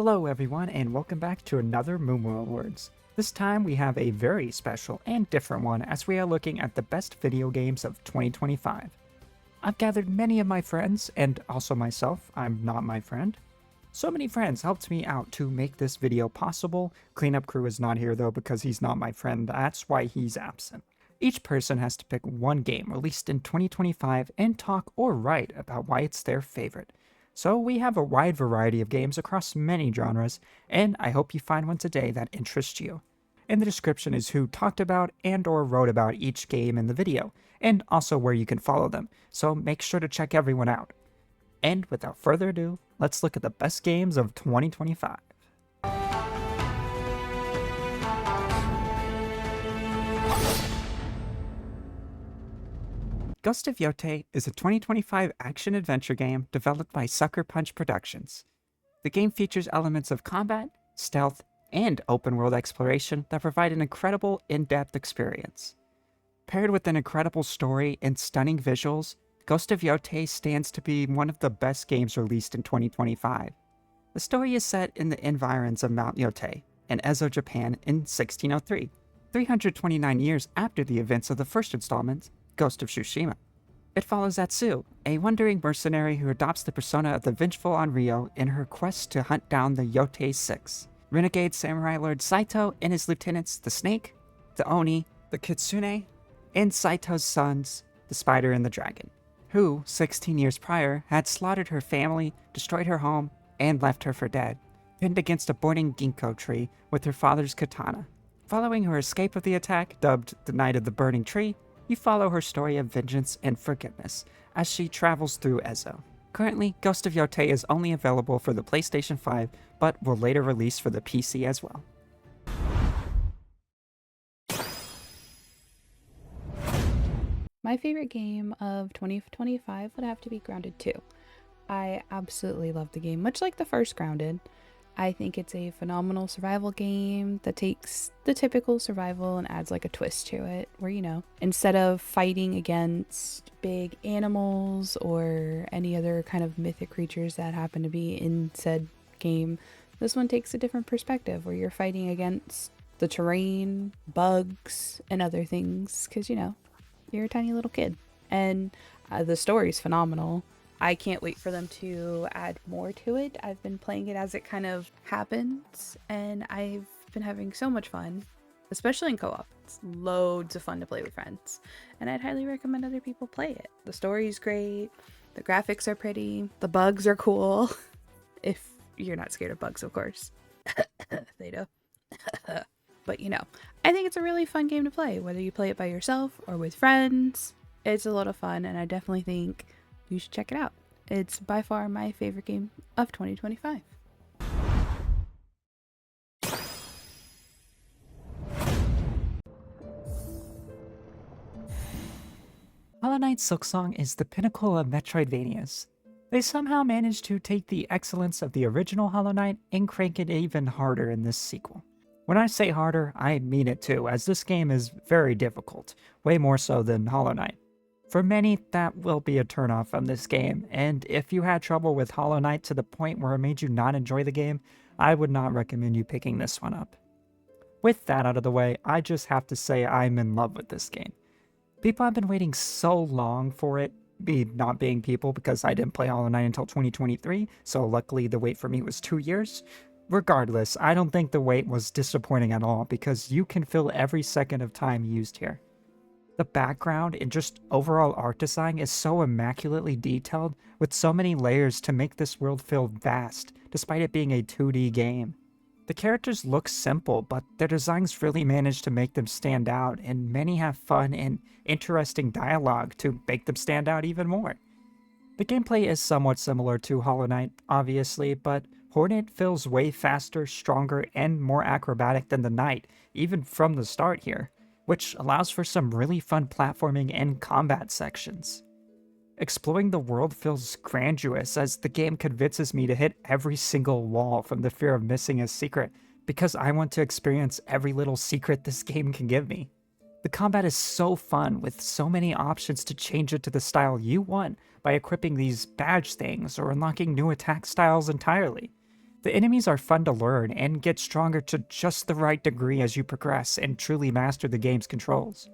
Hello everyone and welcome back to another MooMoo Awards. This time we have a very special and different one as we are looking at the best video games of 2025. I've gathered many of my friends and also myself, I'm not my friend. So many friends helped me out to make this video possible. Cleanup crew is not here though because he's not my friend, that's why he's absent. Each person has to pick one game released in 2025 and talk or write about why it's their favorite. So we have a wide variety of games across many genres, and I hope you find one today that interests you. In the description is who talked about and or wrote about each game in the video, and also where you can follow them, so make sure to check everyone out. And without further ado, let's look at the best games of 2025. Ghost of Yotei is a 2025 action-adventure game developed by Sucker Punch Productions. The game features elements of combat, stealth, and open-world exploration that provide an incredible, in-depth experience. Paired with an incredible story and stunning visuals, Ghost of Yotei stands to be one of the best games released in 2025. The story is set in the environs of Mount Yotei, in Ezo, Japan in 1603, 329 years after the events of the first installment, Ghost of Tsushima. It follows Atsu, a wandering mercenary who adopts the persona of the vengeful Onryo in her quest to hunt down the Yotei Six. Renegade Samurai Lord Saito and his lieutenants, the Snake, the Oni, the Kitsune, and Saito's sons, the Spider and the Dragon, who, 16 years prior, had slaughtered her family, destroyed her home, and left her for dead, pinned against a burning ginkgo tree with her father's katana. Following her escape of the attack, dubbed the Night of the Burning Tree, you follow her story of vengeance and forgiveness as she travels through Ezo. Currently, Ghost of Yotei is only available for the PlayStation 5, but will later release for the PC as well. My favorite game of 2025 would have to be Grounded 2. I absolutely love the game, much like the first Grounded. I think it's a phenomenal survival game that takes the typical survival and adds like a twist to it, where, you know, instead of fighting against big animals or any other kind of mythic creatures that happen to be in said game, this one takes a different perspective where you're fighting against the terrain, bugs, and other things, because, you know, you're a tiny little kid. And the story's phenomenal. I can't wait for them to add more to it. I've been playing it as it kind of happens, and I've been having so much fun, especially in co-op. It's loads of fun to play with friends, and I'd highly recommend other people play it. The story's great, the graphics are pretty, the bugs are cool, if you're not scared of bugs, of course. Theta. But, you know, I think it's a really fun game to play, whether you play it by yourself or with friends. It's a lot of fun, and I definitely think you should check it out. It's by far my favorite game of 2025. Hollow Knight Silksong is the pinnacle of Metroidvanias. They somehow managed to take the excellence of the original Hollow Knight and crank it even harder in this sequel. When I say harder, I mean it too, as this game is very difficult, way more so than Hollow Knight. For many, that will be a turnoff from this game, and if you had trouble with Hollow Knight to the point where it made you not enjoy the game, I would not recommend you picking this one up. With that out of the way, I just have to say I'm in love with this game. People have been waiting so long for it, me not being people because I didn't play Hollow Knight until 2023, so luckily the wait for me was 2 years. Regardless, I don't think the wait was disappointing at all because you can feel every second of time used here. The background and just overall art design is so immaculately detailed with so many layers to make this world feel vast, despite it being a 2D game. The characters look simple, but their designs really manage to make them stand out, and many have fun and interesting dialogue to make them stand out even more. The gameplay is somewhat similar to Hollow Knight, obviously, but Hornet feels way faster, stronger, and more acrobatic than the Knight, even from the start here, which allows for some really fun platforming and combat sections. Exploring the world feels grandiose as the game convinces me to hit every single wall from the fear of missing a secret because I want to experience every little secret this game can give me. The combat is so fun with so many options to change it to the style you want by equipping these badge things or unlocking new attack styles entirely. The enemies are fun to learn and get stronger to just the right degree as you progress and truly master the game's controls.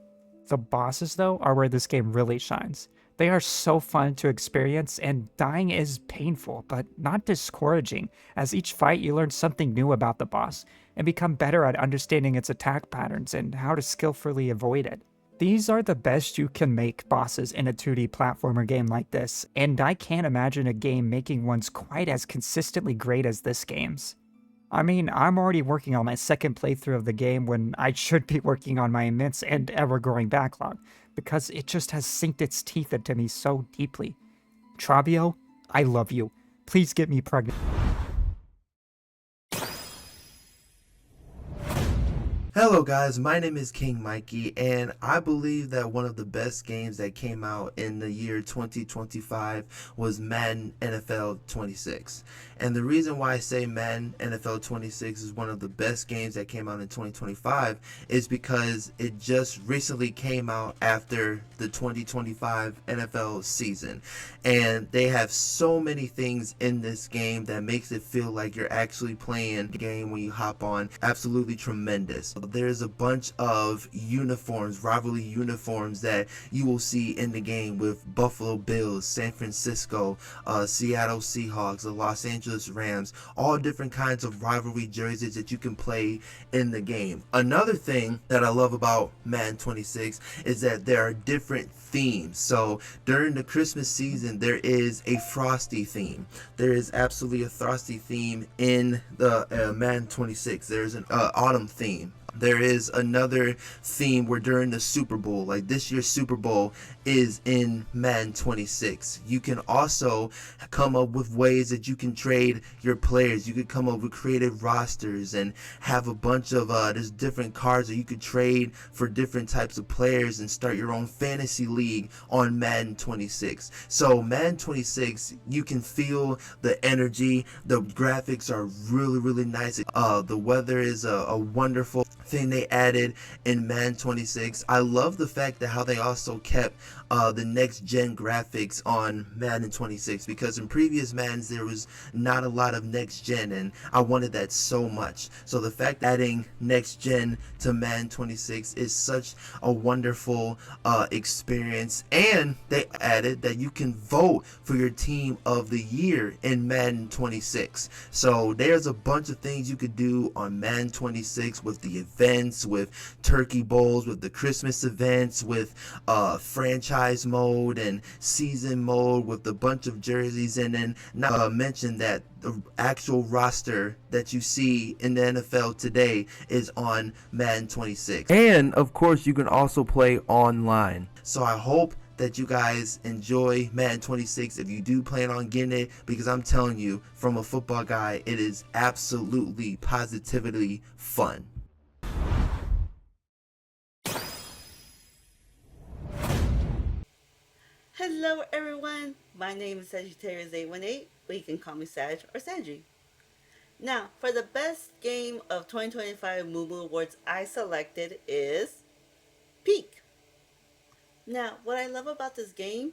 The bosses, though, are where this game really shines. They are so fun to experience, and dying is painful, but not discouraging, as each fight you learn something new about the boss and become better at understanding its attack patterns and how to skillfully avoid it. These are the best you can make bosses in a 2D platformer game like this, and I can't imagine a game making ones quite as consistently great as this game's. I mean, I'm already working on my second playthrough of the game when I should be working on my immense and ever-growing backlog, because it just has sinked its teeth into me so deeply. Trabio, I love you. Please get me pregnant. Hello guys, my name is KingMikey, and I believe that one of the best games that came out in the year 2025 was Madden NFL 26. And the reason why I say Madden NFL 26 is one of the best games that came out in 2025 is because it just recently came out after the 2025 NFL season. And they have so many things in this game that makes it feel like you're actually playing the game when you hop on. Absolutely tremendous. There's a bunch of uniforms, rivalry uniforms that you will see in the game with Buffalo Bills, San Francisco, Seattle Seahawks, the Los Angeles Rams, all different kinds of rivalry jerseys that you can play in the game. Another thing that I love about Madden 26 is that there are different themes. So during the Christmas season, there is a Frosty theme. There is absolutely a Frosty theme in the Madden 26. There's an autumn theme. There is another theme where during the Super Bowl, like this year's Super Bowl is in Madden 26. You can also come up with ways that you can trade your players. You could come up with creative rosters and have a bunch of there's different cards that you could trade for different types of players and start your own fantasy league on Madden 26. So Madden 26, you can feel the energy. The graphics are really nice. The weather is a wonderful thing they added in Madden 26. I love the fact that how they also kept the next gen graphics on Madden 26, because in previous Maddens there was not a lot of next gen, and I wanted that so much. So the fact that adding next gen to Madden 26 is such a wonderful experience. And they added that you can vote for your team of the year in Madden 26. So there's a bunch of things you could do on Madden 26 with the events, with turkey bowls, with the Christmas events, with franchise mode and season mode with a bunch of jerseys. And then not mention that the actual roster that you see in the NFL today is on Madden 26. And of course you can also play online. So I hope that you guys enjoy Madden 26 if you do plan on getting it, because I'm telling you, from a football guy, it is absolutely positively fun. Hello everyone, my name is Sagittarius818, but you can call me Sag or Sandry. Now, for the best game of 2025 MooMoo Awards, I selected is Peak. Now, what I love about this game,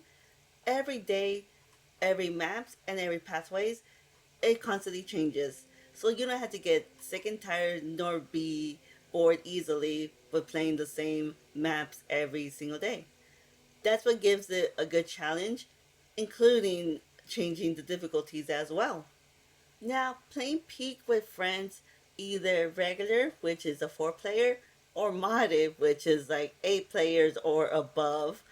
every day, every maps, and every pathways, it constantly changes. So you don't have to get sick and tired nor be bored easily with playing the same maps every single day. That's what gives it a good challenge, including changing the difficulties as well. Now, playing Peak with friends, either regular, which is a 4-player, or modded, which is like 8 players or above,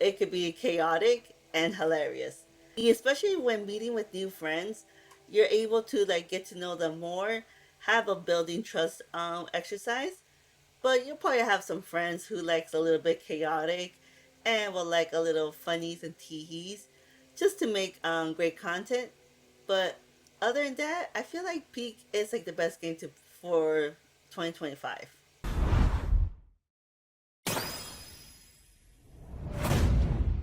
it could be chaotic and hilarious. Especially when meeting with new friends, you're able to like get to know them more, have a building trust exercise. But you'll probably have some friends who likes a little bit chaotic and will like a little funnies and teehees just to make great content. But other than that, I feel like Peak is like the best game for 2025.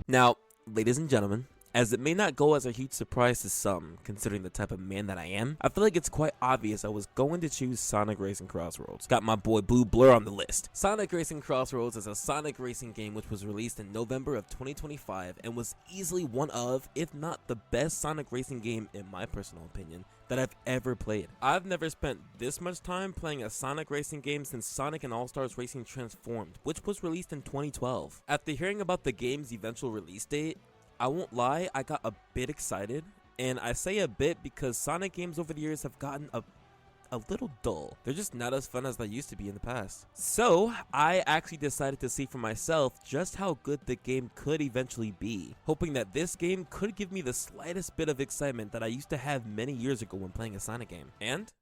Now, ladies and gentlemen, as it may not go as a huge surprise to some, considering the type of man that I am, I feel like it's quite obvious I was going to choose Sonic Racing Crossworlds. Got my boy Blue Blur on the list. Sonic Racing Crossworlds is a Sonic racing game which was released in November of 2025 and was easily one of, if not the best Sonic racing game in my personal opinion, that that I've ever played. I've never spent this much time playing a Sonic racing game since Sonic and All-Stars Racing Transformed, which was released in 2012. After hearing about the game's eventual release date, I won't lie, I got a bit excited, and I say a bit because Sonic games over the years have gotten a little dull. They're just not as fun as they used to be in the past. So I actually decided to see for myself just how good the game could eventually be, hoping that this game could give me the slightest bit of excitement that I used to have many years ago when playing a Sonic game. And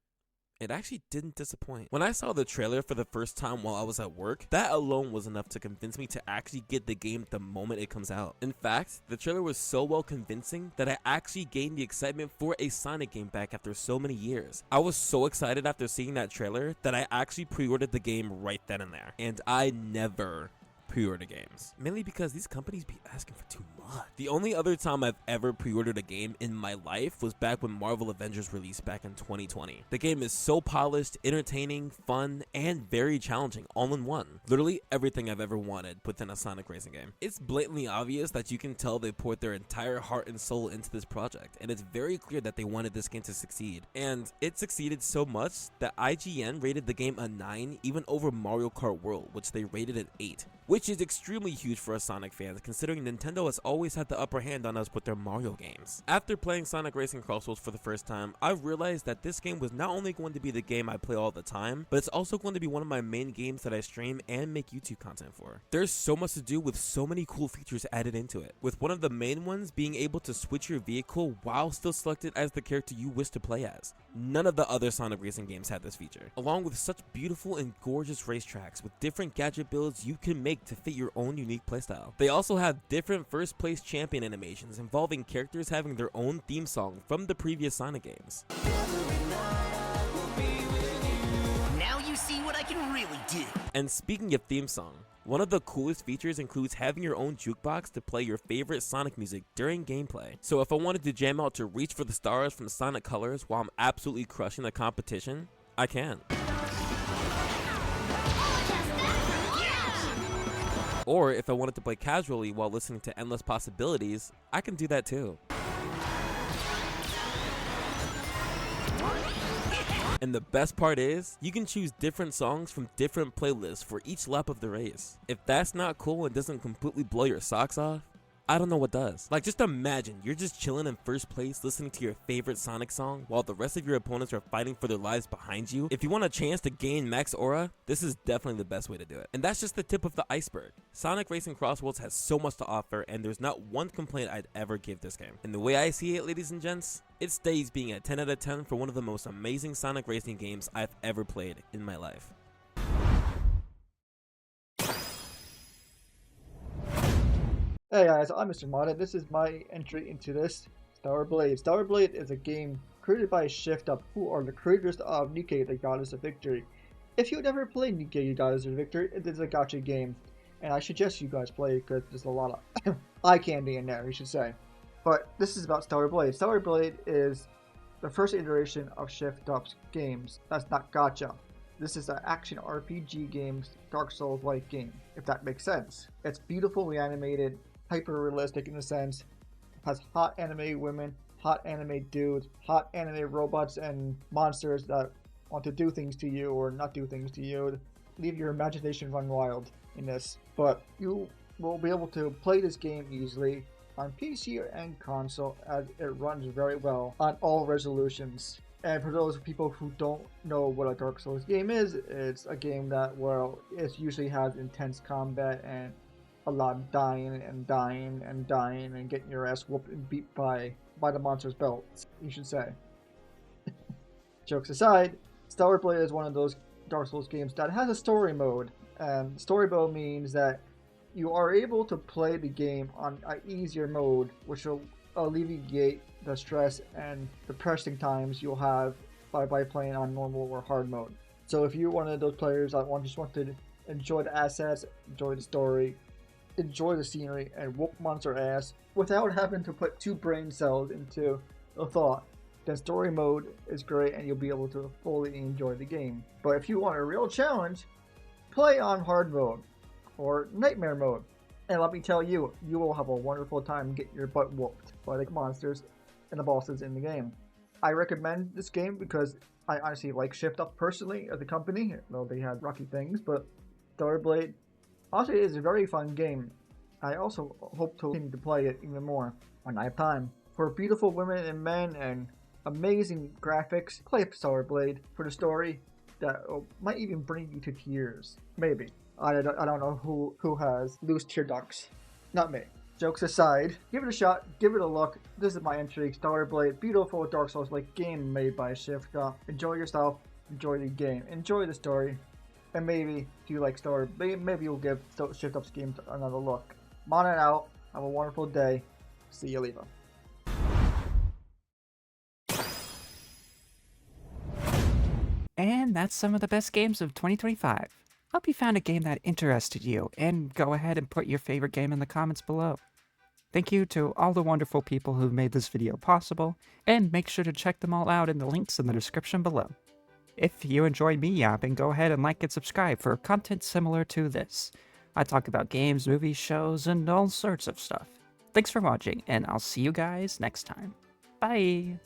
it actually didn't disappoint. When I saw the trailer for the first time while I was at work, that alone was enough to convince me to actually get the game the moment it comes out. In fact, the trailer was so well convincing that I actually gained the excitement for a Sonic game back after so many years. I was so excited after seeing that trailer that I actually pre-ordered the game right then and there. And I never pre-order games, mainly because these companies be asking for too much. The only other time I've ever pre-ordered a game in my life was back when Marvel Avengers released back in 2020. The game is so polished, entertaining, fun, and very challenging all in one. Literally everything I've ever wanted within a Sonic racing game. It's blatantly obvious that you can tell they poured their entire heart and soul into this project, and it's very clear that they wanted this game to succeed. And it succeeded so much that IGN rated the game a 9 even over Mario Kart World, which they rated at 8. Which is extremely huge for us Sonic fans, considering Nintendo has always had the upper hand on us with their Mario games. After playing Sonic Racing CrossWorlds for the first time, I realized that this game was not only going to be the game I play all the time, but it's also going to be one of my main games that I stream and make YouTube content for. There's so much to do with so many cool features added into it, with one of the main ones being able to switch your vehicle while still selected as the character you wish to play as. None of the other Sonic racing games had this feature, along with such beautiful and gorgeous racetracks with different gadget builds you can make to fit your own unique playstyle. They also have different first place champion animations involving characters having their own theme song from the previous Sonic games. Now you see what I can really do. And speaking of theme song, one of the coolest features includes having your own jukebox to play your favorite Sonic music during gameplay. So if I wanted to jam out to Reach for the Stars from Sonic Colors while I'm absolutely crushing the competition, I can. Or if I wanted to play casually while listening to Endless Possibilities, I can do that too. And the best part is, you can choose different songs from different playlists for each lap of the race. If that's not cool and doesn't completely blow your socks off, I don't know what does. Like, just imagine you're just chilling in first place listening to your favorite Sonic song while the rest of your opponents are fighting for their lives behind you. If you want a chance to gain max aura, this is definitely the best way to do it. And that's just the tip of the iceberg. Sonic Racing CrossWorlds has so much to offer, and there's not one complaint I'd ever give this game. And the way I see it, ladies and gents, it stays being a 10 out of 10 for one of the most amazing Sonic racing games I've ever played in my life. Hey guys, I'm Mr. Madden. This is my entry into this Stellar Blade. Stellar Blade is a game created by Shift Up, who are the creators of Nikke, the Goddess of Victory. If you've never played Nikke, the Goddess of Victory, it is a gacha game, and I suggest you guys play it because there's a lot of eye candy in there, you should say. But this is about Stellar Blade. Stellar Blade is the first iteration of Shift Up's games. That's not gacha. This is an action RPG game, Dark Souls-like game, if that makes sense. It's beautifully animated, hyper-realistic in a sense, has hot anime women, hot anime dudes, hot anime robots and monsters that want to do things to you or not do things to you. Leave your imagination run wild in this. But you will be able to play this game easily on PC and console, as it runs very well on all resolutions. And for those people who don't know what a Dark Souls game is, it's a game that, well, it usually has intense combat and a lot of dying and getting your ass whooped and beat by the monster's belt, you should say. Jokes aside, Stellar Blade is one of those Dark Souls games that has a story mode, and story mode means that you are able to play the game on an easier mode, which will alleviate the stress and depressing times you'll have by playing on normal or hard mode. So if you're one of those players that just want to enjoy the assets, enjoy the story, enjoy the scenery, and whoop monster ass without having to put 2 brain cells into a thought, then story mode is great and you'll be able to fully enjoy the game. But if you want a real challenge, play on hard mode or nightmare mode, and let me tell you, you will have a wonderful time getting your butt whooped by the monsters and the bosses in the game. I recommend this game because I honestly like Shift Up personally as a company, though they had rocky things, but Stellar Blade honestly is a very fun game. I also hope to continue to play it even more when I have time. For beautiful women and men and amazing graphics, play Stellar Blade for the story that might even bring you to tears. Maybe. I don't know who has loose tear ducts. Not me. Jokes aside, give it a shot, give it a look. This is my entry, Stellar Blade, beautiful Dark Souls-like game made by Shift Up. Enjoy yourself, enjoy the game, enjoy the story, and maybe if you like Stellar, maybe you'll give Shift Up's game another look. On and out. Have a wonderful day. See you later. And that's some of the best games of 2025. Hope you found a game that interested you, and go ahead and put your favorite game in the comments below. Thank you to all the wonderful people who made this video possible, and make sure to check them all out in the links in the description below. If you enjoyed me yapping, go ahead and like and subscribe for content similar to this. I talk about games, movies, shows, and all sorts of stuff. Thanks for watching, and I'll see you guys next time. Bye!